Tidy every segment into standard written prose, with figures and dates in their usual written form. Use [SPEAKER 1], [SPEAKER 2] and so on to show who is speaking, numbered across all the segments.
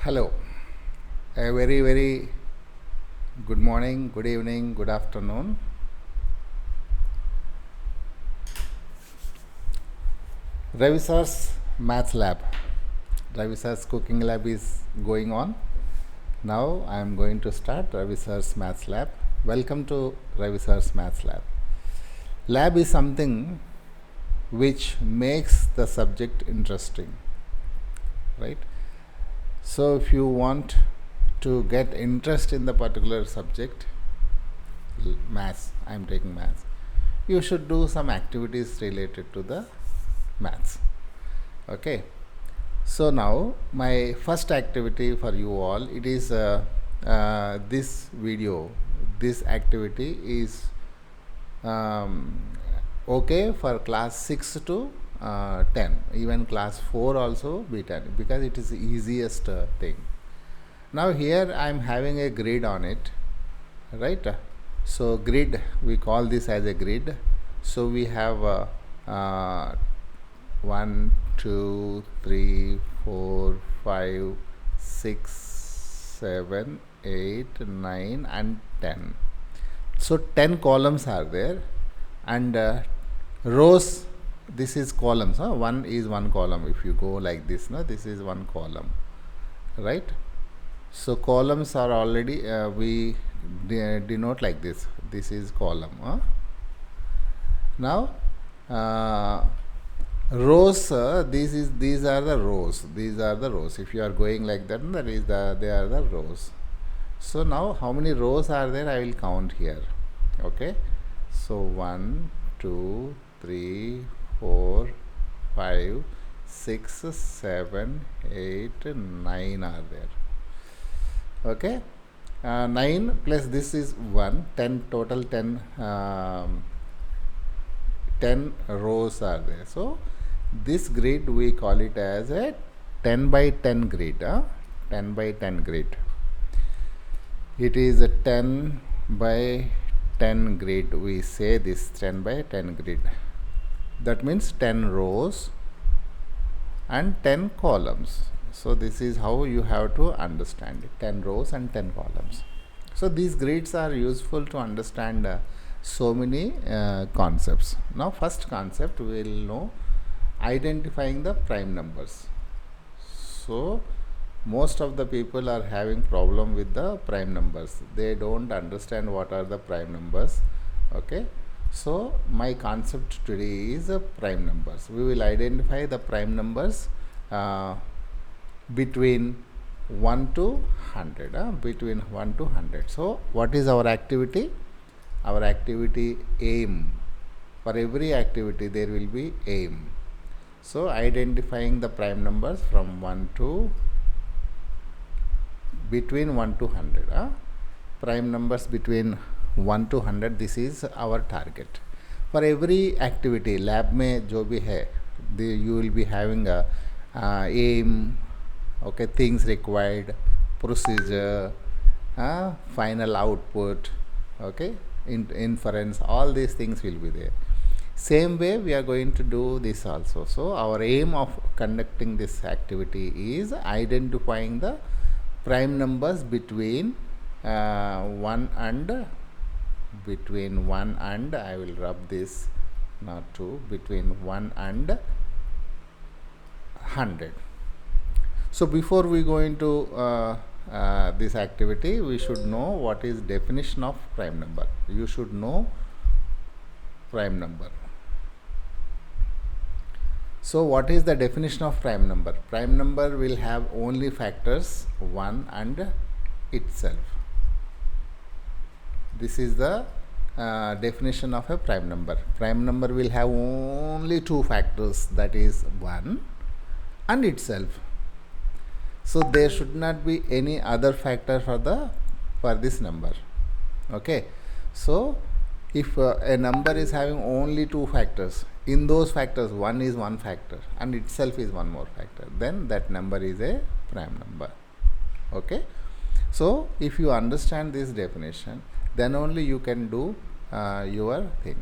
[SPEAKER 1] Hello, a very good morning, good evening, good afternoon. Ravi sir's maths lab, Ravi sir's cooking lab is going on. Now I am going to start Ravi sir's maths lab. Welcome to Ravi sir's maths lab. Lab is something which makes the subject interesting, right? So if you want to get interest in the particular subject, maths, I am taking maths, you should do some activities related to the maths. Okay, so now my first activity for you all, it is this video. This activity is um, okay for class 6 to 10, even class 4 also be 10, because it is the easiest thing. Now here I am having a grid on it, right? So grid, we call this as a grid. So we have 1, 2, 3, 4, 5, 6, 7, 8, 9 and 10. So 10 columns are there, and rows, this is columns. One is one column. If you go like this, this is one column, right? So columns are already we denote like this. This is column. Now rows, these are the rows. These are the rows. If you are going like that, they are the rows. So now how many rows are there? I will count here. Okay. So 1, 2, 3, 4, 5, 6, 7, 8, 9 are there. Okay. 9 plus this is 1, 10 total, 10 rows are there. So this grid we call it as a 10 by 10 grid. 10 by 10 grid. It is a 10 by 10 grid. We say this 10 by 10 grid. That means 10 rows and 10 columns. So this is how you have to understand it: 10 rows and 10 columns. So these grids are useful to understand so many concepts. Now first concept we will know identifying the prime numbers. So most of the people are having problem with the prime numbers. They don't understand what are the prime numbers. Okay, so my concept today is prime numbers. We will identify the prime numbers between 1 to 100. Between 1 to 100. So what is our activity? Our activity aim. For every activity there will be aim. So identifying the prime numbers from 1 to between 1 to 100. Prime numbers between 1 to 100, this is our target. For every activity, lab में जो भी है, you will be having a aim, okay, things required, procedure, final output, okay, inference, all these things will be there. Same way we are going to do this also. So our aim of conducting this activity is identifying the prime numbers between 1 and I will rub this, not 2, between 1 and 100. So before we go into this activity, we should know what is definition of prime number. You should know prime number. So what is the definition of prime number? Prime number will have only factors 1 and itself. This is the definition of a prime number. Prime number will have only two factors, that is 1 and itself. So there should not be any other factor for this number. Okay. So if a number is having only two factors, in those factors one is one factor and itself is one more factor, then that number is a prime number. Okay. So if you understand this definition, then only you can do your thing.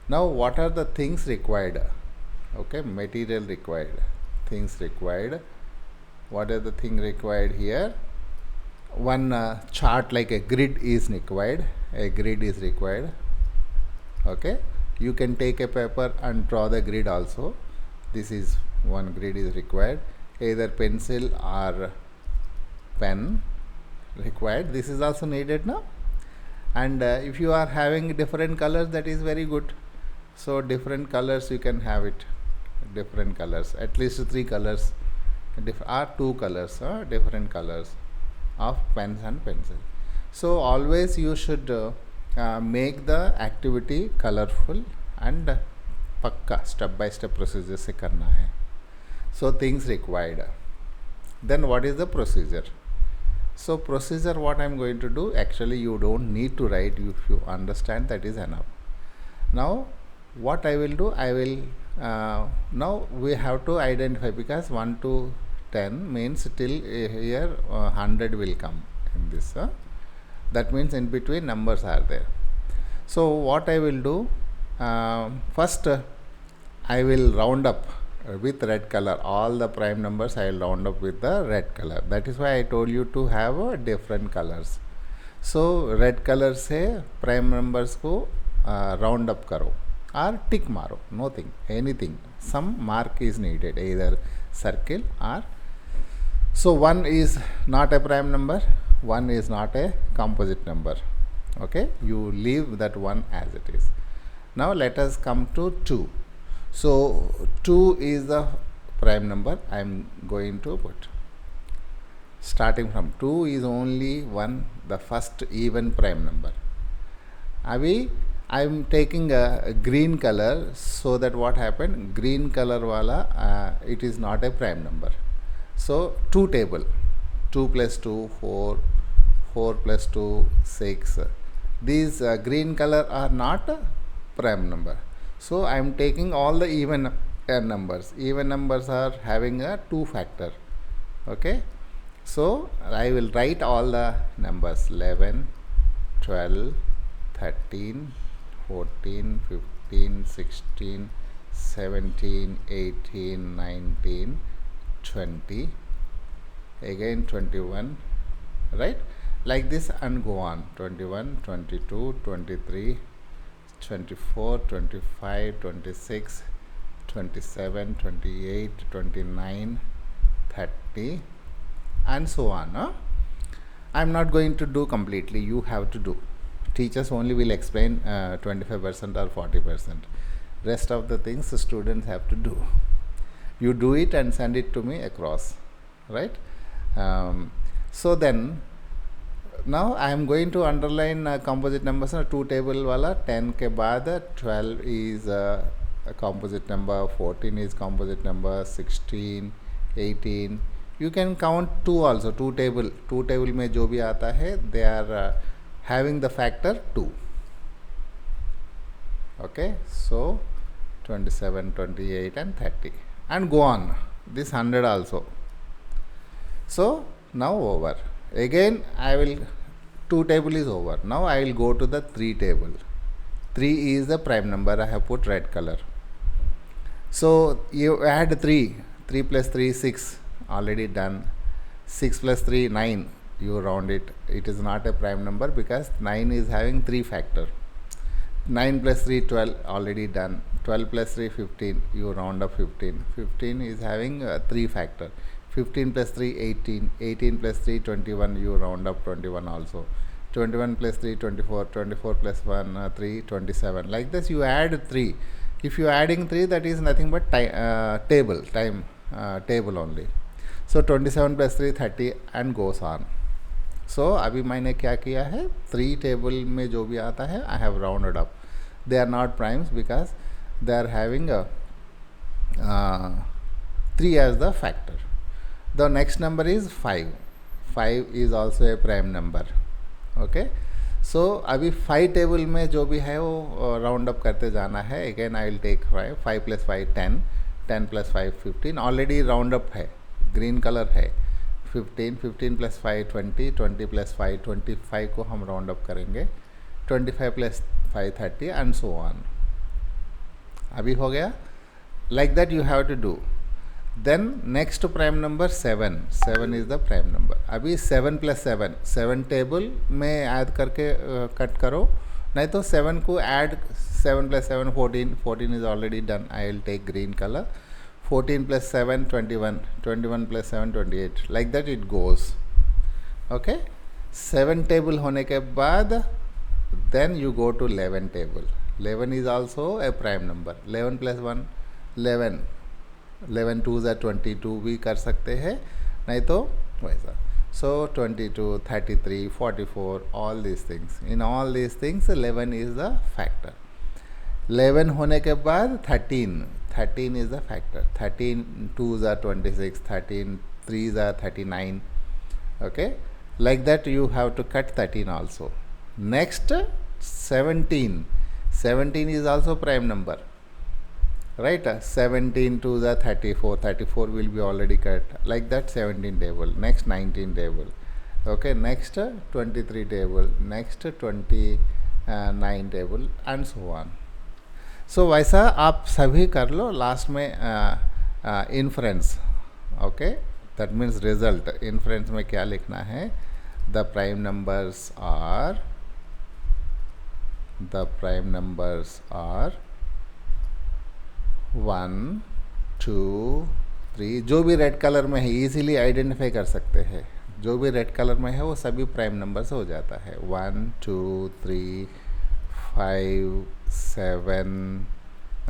[SPEAKER 1] Now what are the things required? Okay, material required, things required. what is the thing required here? One chart like a grid is required. A grid is required. Okay, you can take a paper and draw the grid also. This is one grid is required, either pencil or pen required. This is also needed now. And if you are having different colors, that is very good. So different colors you can have it, different colors, at least 3 colors or 2 colors, different colors of pens and pencil. So always you should make the activity colorful and पक्का step by step procedure से करना है. So things required. Then what is the procedure? So procedure, what I am going to do, actually you don't need to write. If you understand, that is enough. Now what I will do, I will now we have to identify, because 1 to 10 means till here 100 will come in this. That means in between numbers are there. So what I will do, first I will round up with red color. All the prime numbers I will round up with the red color. That is why I told you to have different colors. So red color से prime numbers को round up करो or tick मारो, nothing, anything, some mark is needed, either circle or. So 1 is not a prime number, 1 is not a composite number. Okay, you leave that 1 as it is. Now let us come to 2. So 2 is the prime number. I am going to put, starting from 2 is only 1, the first even prime number. Abhi I am taking a green color, so that what happened, green color wala it is not a prime number. So 2 table, 2 plus 2 4, 4 plus 2 6. These green color are not a prime number. So I am taking all the even numbers. Even numbers are having a 2 factor. Okay, so I will write all the numbers: 11, 12, 13, 14, 15, 16, 17, 18, 19, 20, again 21, right? Like this and go on. 21, 22, 23, 24, 25, 26, 27, 28, 29, 30 and so on. I am not going to do completely, you have to do. Teachers only will explain 25% or 40%. Rest of the things the students have to do. You do it and send it to me across, right? So then now I am going to underline composite numbers. 2 table wala 10 ke baad 12 is a composite number, 14 is composite number, 16, 18. You can count 2 also. 2 table में जो भी आता है, they are having the factor 2. Okay, so 27, 28 and 30 and go on. This 100 also. So now over. Again I will, 2 table is over. Now I will go to the 3 table. 3 is the prime number. I have put red color. So you add 3. 3 plus 3 6, already done. 6 plus 3 9, you round it. It is not a prime number because 9 is having 3 factor. 9 plus 3 12, already done. 12 plus 3 15, you round up 15. 15 is having 3 factor. 15 plus 3 18, 18 plus 3 21, you round up 21 also. 21 plus 3 24, 24 plus 1 3 27. Like this you add 3. If you are adding 3, that is nothing but table only. So 27 plus 3 30 and goes on. So अभी मैंने क्या किया है, 3 table में जो भी आता है I have rounded up. They are not primes because they are having a 3 as the factor. The next number is 5. 5 is also a prime number. Okay, so अभी 5 table में जो भी है वो round up करते जाना है. Again I will take 5. 5 plus 5 10, 10 plus 5 15. Already round up है, green color है. 15, 15 plus 5 20, 20 plus 5 25 को हम round up करेंगे. 25 plus 5 30 and so on. अभी हो गया. Like that you have to do. Then next prime number 7, 7 is the prime number. अभी 7 + 7, 7 table में ऐड करके कट करो, नहीं तो 7 को add, 7 + 7 14, 14 is already done. I will take green colour. 14 + 7 21, 21 + 7 28, like that it goes. Okay, 7 table होने के बाद then you go to 11 table. 11 is also a prime number. 11 + 1 11, 11 2s are 22 भी कर सकते हैं, नहीं तो वैसा. So 22, 33, 44, all these things. In all these things 11 is the factor. 11 होने के बाद 13, 13 is the factor. 13 2s are 26, 13 3s are 39. Okay, like that you have to cut 13 also. Next 17, 17 is also prime number, right? 17 to the 34, 34 will be already cut, like that 17 table. Next 19 table. Okay, next 23 table, next 29 table and so on. So वैसा आप सभी कर लो. Last में inference. Okay, that means result. Inference में क्या लिखना है? The prime numbers are, the prime numbers are 1 2 3, जो भी रेड कलर में है इजीली आइडेंटिफाई कर सकते हैं. जो भी रेड कलर में है वो सभी प्राइम नंबर से हो जाता है. 1 2 3 5 7,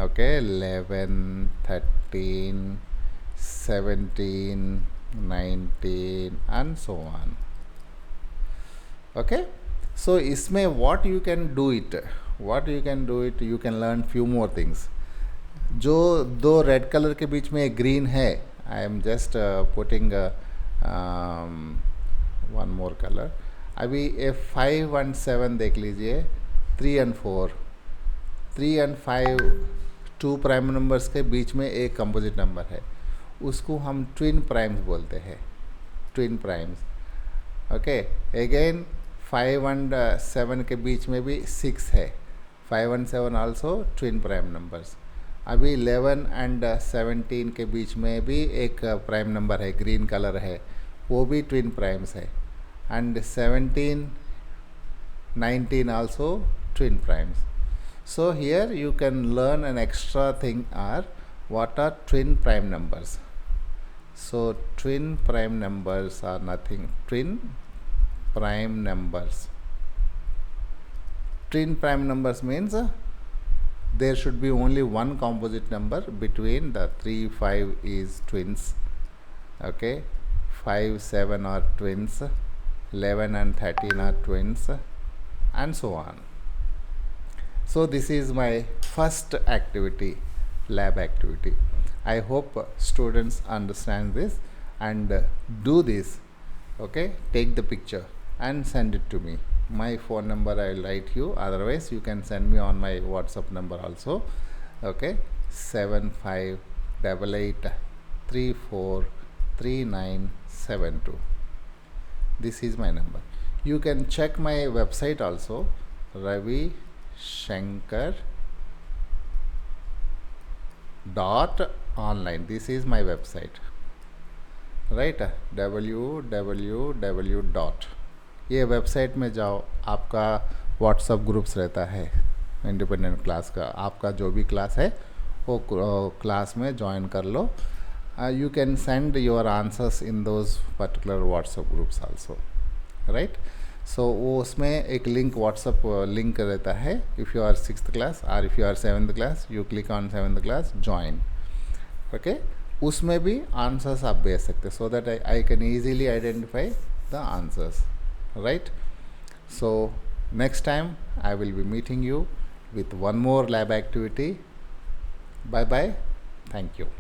[SPEAKER 1] okay, 11 13 17 19 and so on. Okay, so इसमें what you can do it, you can learn few more things. जो दो रेड कलर के बीच में ग्रीन है, I am just putting one more colour. अभी ये 5 and 7 देख लीजिए. 3 and 4, 3 and 5 2 प्राइम नंबर्स के बीच में एक कंपोजिट नंबर है, उसको हम ट्विन प्राइम्स बोलते हैं. Twin primes. Okay, again 5 and 7 के बीच में भी 6 है. 5 and 7 also twin prime numbers. अभी 11 and 17 के बीच में भी एक प्राइम नंबर है, ग्रीन कलर है, वो भी ट्विन प्राइम्स है. And 17 19 also twin primes. So here you can learn an extra thing are what are twin prime numbers. So twin prime numbers are nothing. Twin prime numbers. Twin prime numbers means there should be only one composite number between the 3 5 is twins. Okay, 5 7 are twins, 11 and 13 are twins, and so on. So this is my first activity, lab activity. I hope students understand this and do this. Okay, take the picture and send it to me. My phone number I will write you, otherwise you can send me on my WhatsApp number also. Okay, 7588343972. This is my number. You can check my website also, ravishankar.online. This is my website, right? www. ये website में जाओ, आपका WhatsApp groups रहता है independent class का. आपका जो भी क्लास है वो क्लास में ज्वाइन कर लो. You can send your answers in those particular WhatsApp groups also, right? So वो उसमें एक लिंक, व्हाट्सअप लिंक रहता है. If you are 6th class और if you are 7th class, you click on 7th class join. Okay, उसमें भी answers आप भेज सकते, so that I can easily identify the answers, right? So next time I will be meeting you with one more lab activity. Bye bye. Thank you.